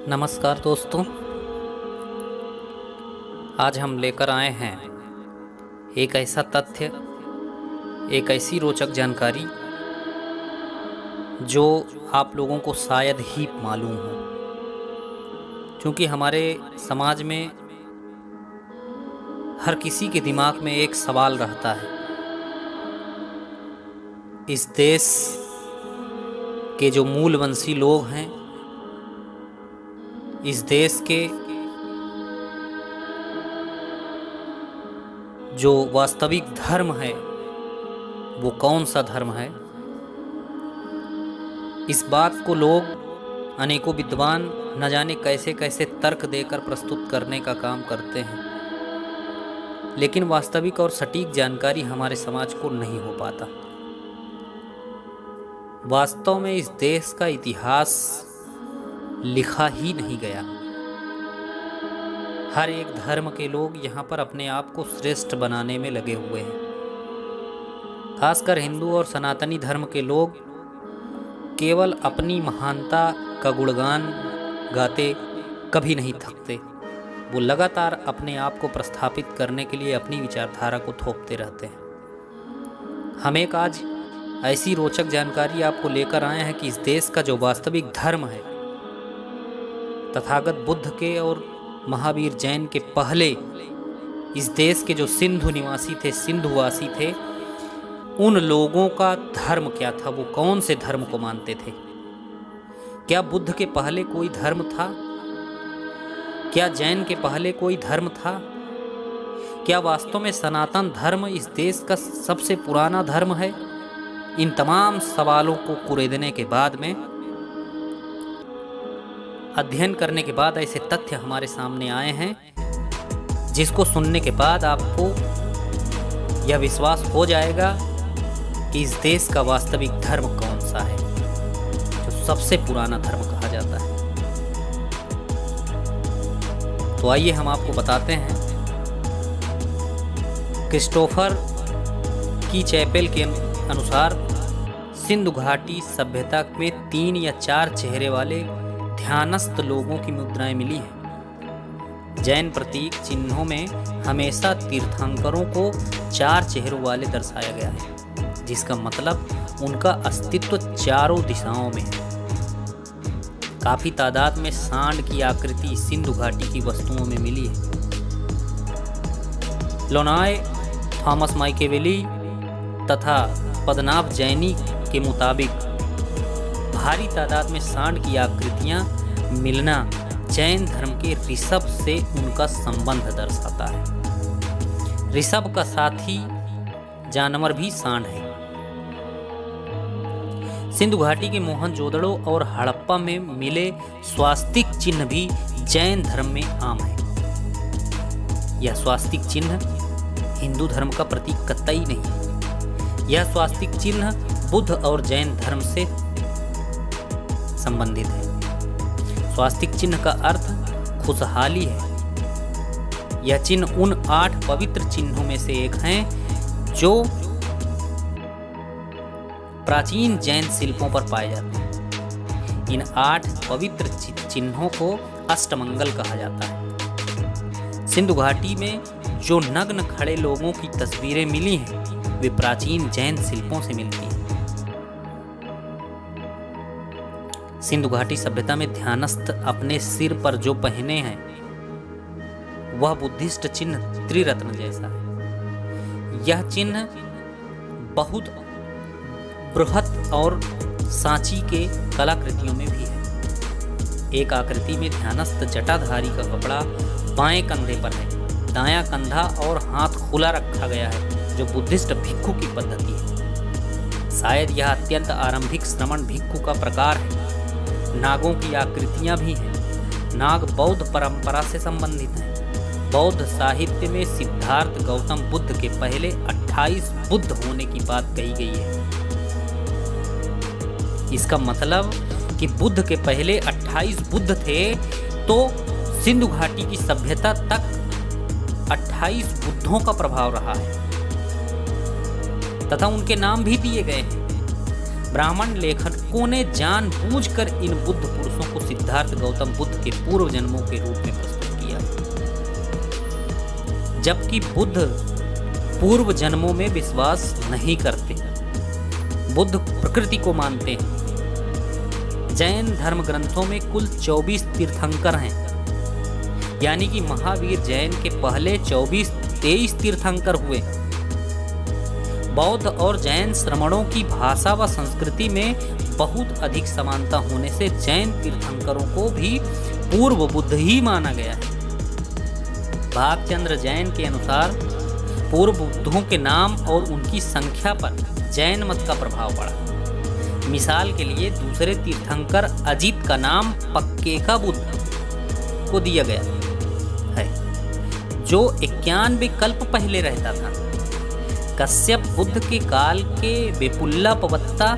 नमस्कार दोस्तों। आज हम लेकर आए हैं एक ऐसा तथ्य, एक ऐसी रोचक जानकारी जो आप लोगों को शायद ही मालूम हो, क्योंकि हमारे समाज में हर किसी के दिमाग में एक सवाल रहता है। इस देश के जो मूलवंशी लोग हैं, इस देश के जो वास्तविक धर्म है वो कौन सा धर्म है। इस बात को लोग अनेकों विद्वान न जाने कैसे कैसे तर्क देकर प्रस्तुत करने का काम करते हैं, लेकिन वास्तविक और सटीक जानकारी हमारे समाज को नहीं हो पाता। वास्तव में इस देश का इतिहास लिखा ही नहीं गया। हर एक धर्म के लोग यहाँ पर अपने आप को श्रेष्ठ बनाने में लगे हुए हैं। खासकर हिंदू और सनातनी धर्म के लोग केवल अपनी महानता का गुणगान गाते कभी नहीं थकते। वो लगातार अपने आप को प्रस्थापित करने के लिए अपनी विचारधारा को थोपते रहते हैं। हम एक आज ऐसी रोचक जानकारी आपको लेकर आए हैं कि इस देश का जो वास्तविक धर्म है, तथागत बुद्ध के और महावीर जैन के पहले इस देश के जो सिंधु निवासी थे, सिंधुवासी थे, उन लोगों का धर्म क्या था, वो कौन से धर्म को मानते थे। क्या बुद्ध के पहले कोई धर्म था? क्या जैन के पहले कोई धर्म था? क्या वास्तव में सनातन धर्म इस देश का सबसे पुराना धर्म है? इन तमाम सवालों को कुरेदने के बाद में, अध्ययन करने के बाद ऐसे तथ्य हमारे सामने आए हैं जिसको सुनने के बाद आपको यह विश्वास हो जाएगा कि इस देश का वास्तविक धर्म कौन सा है, जो सबसे पुराना धर्म कहा जाता है। तो आइए हम आपको बताते हैं। क्रिस्टोफर की चैपेल के अनुसार सिंधु घाटी सभ्यता में 3 या 4 चेहरे वाले ध्यानस्थ लोगों की मुद्राएं मिली हैं। जैन प्रतीक चिन्हों में हमेशा तीर्थंकरों को 4 चेहरों वाले दर्शाया गया है, जिसका मतलब उनका अस्तित्व चारों दिशाओं में है। काफी तादाद में सांड की आकृति सिंधु घाटी की वस्तुओं में मिली है। लोनाय, थॉमस माइकेवेली तथा पद्मनाभ जैनी के मुताबिक भारी तादाद में सांड की आकृतियां मिलना जैन धर्म के ऋषभ से उनका संबंध दर्शाता है। ऋषभ का साथी जानवर भी सांड है। सिंधु घाटी के मोहनजोदड़ो और हड़प्पा में मिले स्वास्तिक चिन्ह भी जैन धर्म में आम है। यह स्वास्तिक चिन्ह हिंदू धर्म का प्रतीक कतई नहीं है। यह स्वास्तिक चिन्ह बुद्ध और जैन धर्म से संबंधित है। स्वास्तिक चिन्ह का अर्थ खुशहाली है। यह चिन्ह उन 8 पवित्र चिन्हों में से एक हैं जो प्राचीन जैन शिल्पों पर पाए जाते हैं। इन 8 पवित्र चिन्हों को अष्टमंगल कहा जाता है। सिंधु घाटी में जो नग्न खड़े लोगों की तस्वीरें मिली हैं, वे प्राचीन जैन शिल्पों से मिलती हैं। सिंधु घाटी सभ्यता में ध्यानस्थ अपने सिर पर जो पहने हैं, वह बुद्धिस्ट चिन्ह त्रिरत्न जैसा है। यह चिन्ह बहुत बृहत और सांची के कलाकृतियों में भी है। एक आकृति में ध्यानस्थ जटाधारी का कपड़ा बाएं कंधे पर है, दायां कंधा और हाथ खुला रखा गया है, जो बुद्धिस्ट भिक्षु की पद्धति है। शायद यह अत्यंत आरंभिक श्रमण भिक्षु का प्रकार है। नागों की आकृतियां भी हैं। नाग बौद्ध परंपरा से संबंधित हैं। बौद्ध साहित्य में सिद्धार्थ गौतम बुद्ध के पहले 28 बुद्ध होने की बात कही गई है। इसका मतलब कि बुद्ध के पहले 28 बुद्ध थे, तो सिंधु घाटी की सभ्यता तक 28 बुद्धों का प्रभाव रहा है तथा उनके नाम भी दिए गए हैं। ब्राह्मण लेखकों ने जानबूझकर इन बुद्ध पुरुषों को सिद्धार्थ गौतम बुद्ध के पूर्व जन्मों के रूप में प्रस्तुत किया, जबकि बुद्ध पूर्व जन्मों में विश्वास नहीं करते। बुद्ध प्रकृति को मानते हैं। जैन धर्म ग्रंथों में कुल 24 तीर्थंकर हैं, यानी कि महावीर जैन के पहले 23 तीर्थंकर हुए। बौद्ध और जैन श्रमणों की भाषा व संस्कृति में बहुत अधिक समानता होने से जैन तीर्थंकरों को भी पूर्व बुद्ध ही माना गया है। भागचंद्र जैन के अनुसार पूर्व बुद्धों के नाम और उनकी संख्या पर जैन मत का प्रभाव पड़ा। मिसाल के लिए दूसरे तीर्थंकर अजित का नाम पक्के का बुद्ध को दिया गया है, जो 91 कल्प पहले रहता था। कश्यप बुद्ध के काल के बेपुल्ला पवत्ता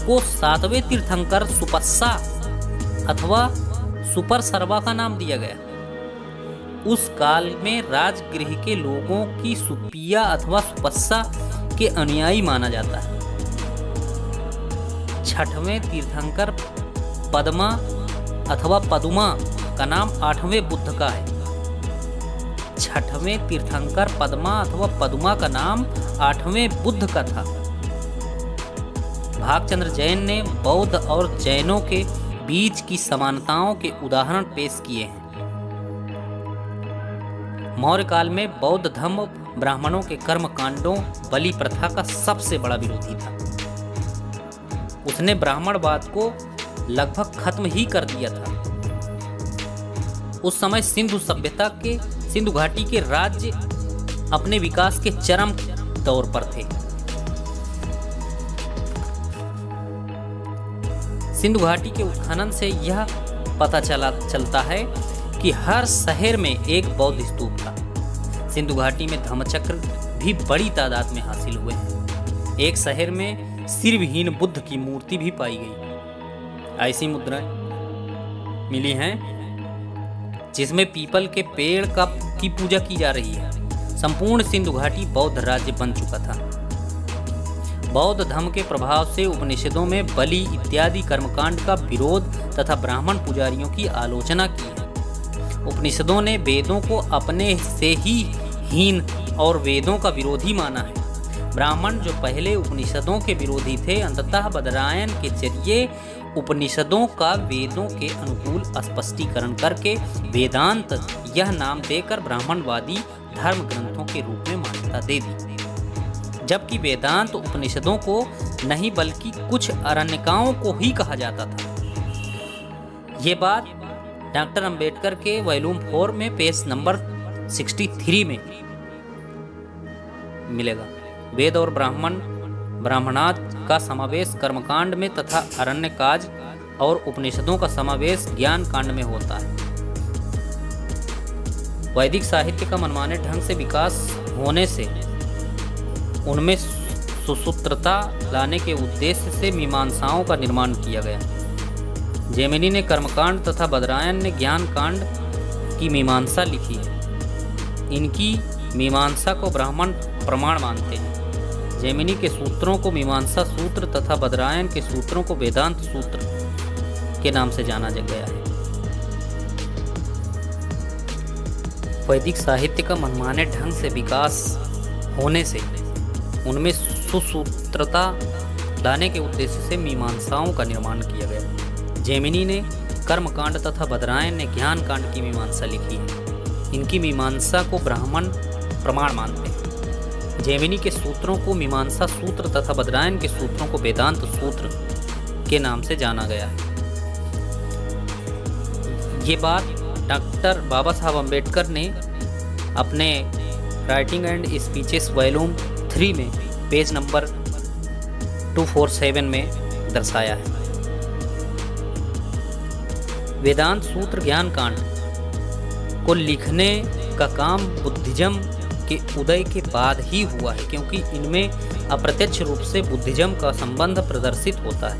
को 7वें तीर्थंकर सुपस्सा अथवा सुपर सर्वा का नाम दिया गया। उस काल में राजगृह के लोगों की सुपिया अथवा सुपस्सा के अनुयायी माना जाता है। 6वें तीर्थंकर पद्मा अथवा पदुमा का नाम 8वें बुद्ध का है। 6वें तीर्थंकर पद्मा अथवा पदुमा का नाम 8वें बुद्ध का था। भागचंद्र जैन ने बौद्ध और जैनों के बीच की समानताओं के उदाहरण पेश किए हैं। मौर्य काल में बौद्ध धर्म ब्राह्मणों के कर्म कांडों बलि प्रथा का सबसे बड़ा विरोधी था। उसने ब्राह्मणवाद को लगभग खत्म ही कर दिया था। उस समय सिंधु घाटी के राज्य अपने विकास के चरम दौर पर थे। सिंधु घाटी के उत्खनन से यह पता चलता है कि हर शहर में एक बौद्ध स्तूप था। सिंधु घाटी में धम्मचक्र भी बड़ी तादाद में हासिल हुए हैं। एक शहर में सिरविहीन बुद्ध की मूर्ति भी पाई गई। ऐसी मुद्राएं मिली हैं जिसमें पीपल के पेड़ की पूजा की जा रही है। संपूर्ण सिंधु घाटी बौद्ध राज्य बन चुका था। बौद्ध धर्म के प्रभाव से उपनिषदों में बलि इत्यादि कर्मकांड का विरोध तथा ब्राह्मण पुजारियों की आलोचना की है। उपनिषदों ने वेदों को अपने से ही हीन और वेदों का विरोधी माना है। ब्राह्मण जो पहले उपनिषदों के विरोधी थे, अंततः बदरायन के जरिए उपनिषदों का वेदों के अनुकूल स्पष्टीकरण करके वेदांत यह नाम देकर ब्राह्मणवादी धर्म ग्रंथों के रूप में मान्यता दे दी, जबकि वेदांत उपनिषदों को नहीं बल्कि कुछ अरण्यकाओं को ही कहा जाता था। ये बात डॉक्टर अंबेडकर के वॉल्यूम 4 में पेज नंबर 63 में मिलेगा। वेद और ब्राह्मणाद का समावेश कर्मकांड में तथा अरण्य काज और उपनिषदों का समावेश ज्ञान कांड में होता है। वैदिक साहित्य का मनमाने ढंग से विकास होने से उनमें सुसूत्रता लाने के उद्देश्य से मीमांसाओं का निर्माण किया गया। जैमिनी ने कर्मकांड तथा बदरायन ने ज्ञान कांड की मीमांसा लिखी है। इनकी मीमांसा को ब्राह्मण प्रमाण मानते हैं। जैमिनी के सूत्रों को मीमांसा सूत्र तथा बदरायन के सूत्रों को वेदांत सूत्र के नाम से जाना गया है। वैदिक साहित्य का मनमाने ढंग से विकास होने से उनमें सुसूत्रता लाने के उद्देश्य से मीमांसाओं का निर्माण किया गया। जैमिनी ने कर्मकांड तथा बदरायन ने ज्ञान कांड की मीमांसा लिखी है। इनकी मीमांसा को ब्राह्मण प्रमाण मानते हैं। जैमिनी के सूत्रों को मीमांसा सूत्र तथा बदरायन के सूत्रों को वेदांत सूत्र के नाम से जाना गया है। ये बात डॉक्टर बाबा साहब अम्बेडकर ने अपने राइटिंग एंड स्पीचेस वॉल्यूम 3 में पेज नंबर 247 में दर्शाया है। वेदांत सूत्र ज्ञान कांड को लिखने का काम बुद्धिज्म के उदय के बाद ही हुआ है, क्योंकि इनमें अप्रत्यक्ष रूप से बुद्धिज्म का संबंध प्रदर्शित होता है।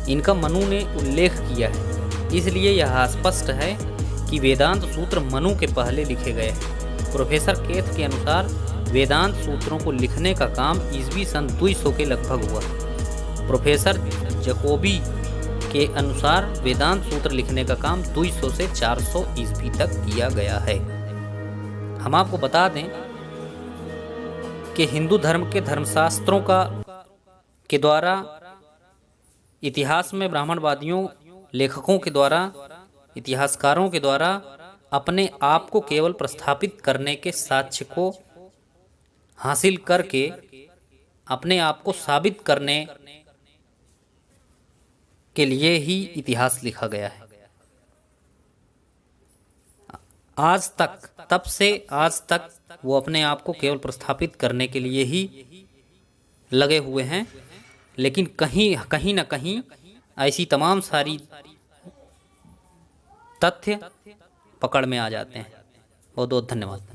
इनका मनु ने उल्लेख किया है, इसलिए यह स्पष्ट है कि वेदांत सूत्र मनु के पहले लिखे गए हैं। प्रोफेसर केथ के अनुसार वेदांत सूत्रों को लिखने का काम ईस्वी सन 200 के लगभग हुआ। प्रोफेसर जकोबी के अनुसार वेदांत सूत्र लिखने का काम 200 से 400 ईस्वी तक किया गया है। हम आपको बता दें कि हिंदू धर्म के धर्मशास्त्रों के द्वारा, इतिहास में ब्राह्मणवादियों, लेखकों के द्वारा, इतिहासकारों के द्वारा अपने आप को केवल प्रस्थापित करने के साक्ष्य को हासिल करके अपने आप को साबित करने के लिए ही इतिहास लिखा गया है। आज तक, तब से आज तक वो अपने आप को केवल प्रस्थापित करने के लिए ही लगे हुए हैं, लेकिन कहीं ना कहीं ऐसी तमाम सारी तथ्य पकड़ में आ जाते हैं। बहुत बहुत धन्यवाद।